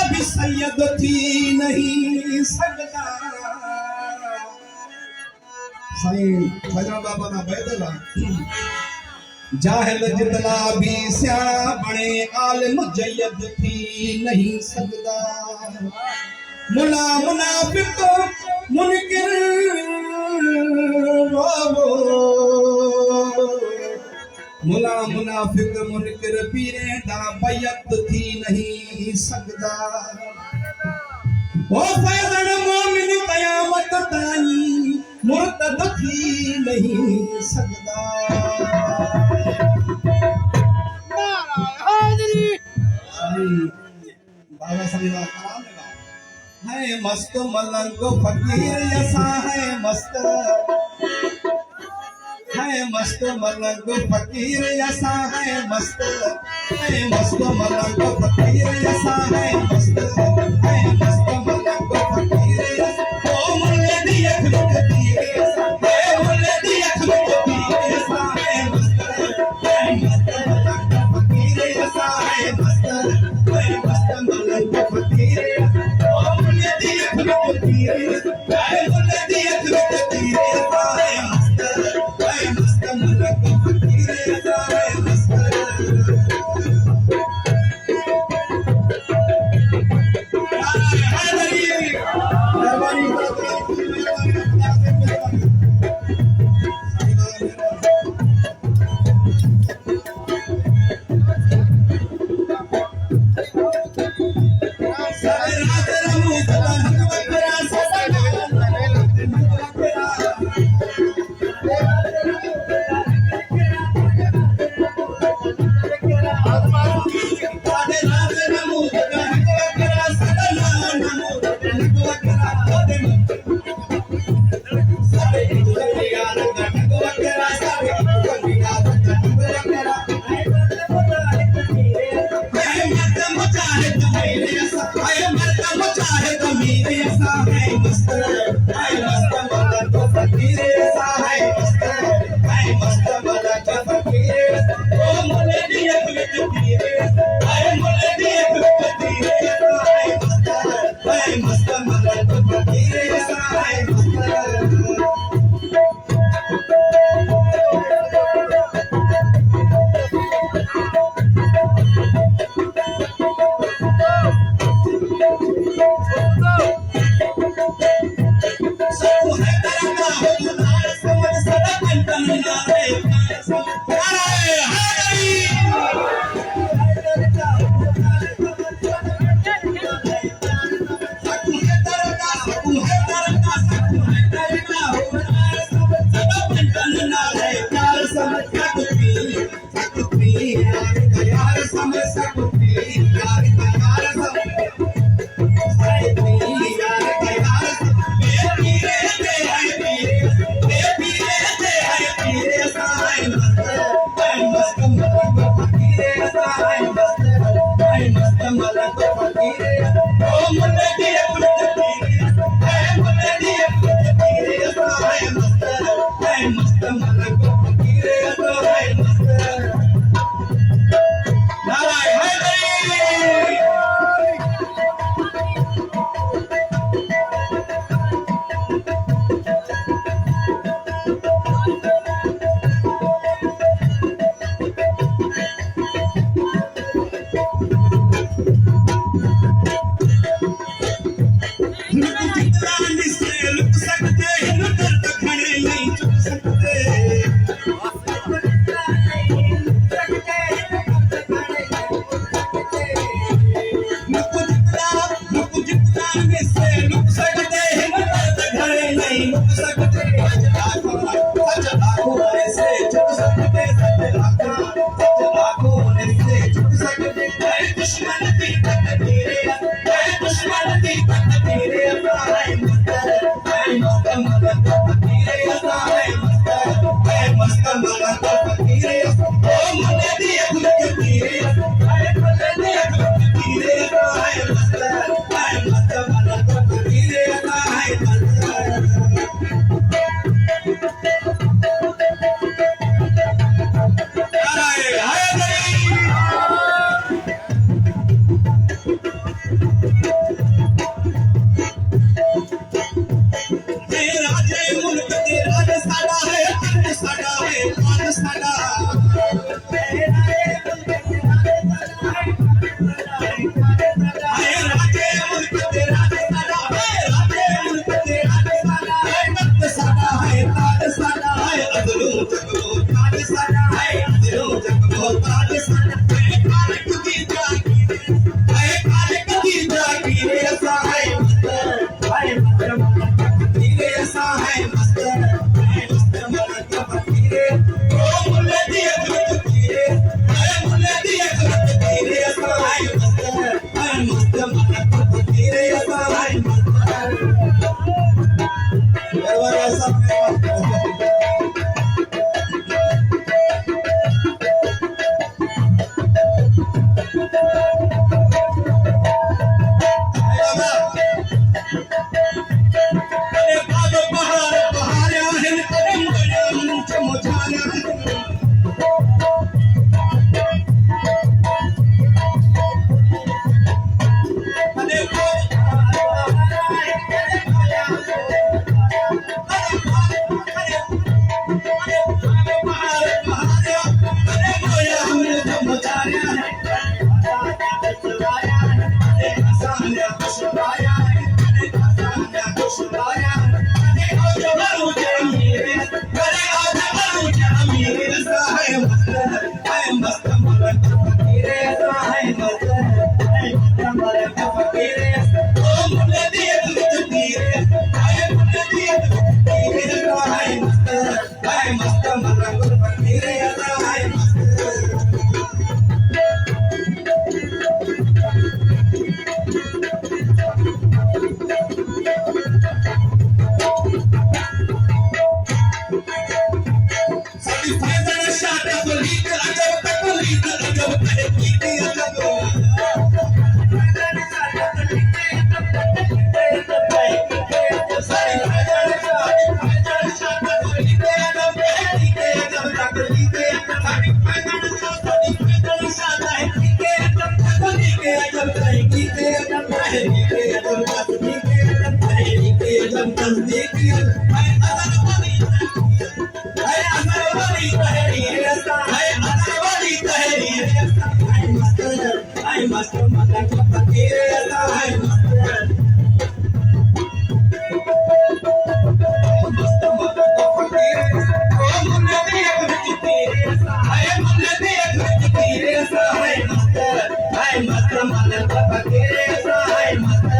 भी सैयद थी नहीं सकदा। साईं खजरा बाबा ना बैदला जाहिल जितना भी स्याणा बने आलिम जयद थी नहीं सकदा। मुना मुनाफिक मुनकिर मुला मुनाफिक मुनकिर पीरे दा बैयत थी नहीं सकदा। ओ फैज़न मोमिन क़यामत ताईं मुर्तद थी नहीं सकदा। बाबा साईं कलाम है मस्त मलंग फकीर यसा है मस्त मलंग फकीर यसा है मस्त मलंग फकीर यसा है मस्त मलंग फकीर यसा ओ मुल्ले दी अख में तीर यसा ए मुल्ले दी अख में तीर यसा है मस्त मलंग फकीर यसा है मस्त मलंग फकीर ओ मुल्ले दी अख में तीर यसा ए मुल्ले दी अख में तीर यसा है मस्त मलंग फकीर यसा है मस्त। खुशबाया है खाना खुशबाया है आज मरू जमीर करे आज मरू जमीर सा है मस्त मलक फकीर सा है मस्त मलक फकीर ओ मुझे दिए तकदीर आए मुझे दिए तकदीर सा है मस्त मलक फकीर सा है मस्त मलक फकीर ऐसा है मस्त मलक फकीर ओ मुन्ने दिए फकीर ऐसा है मुन्ने दिए फकीर ऐसा है मस्त मलक फकीर ऐसा है मस्त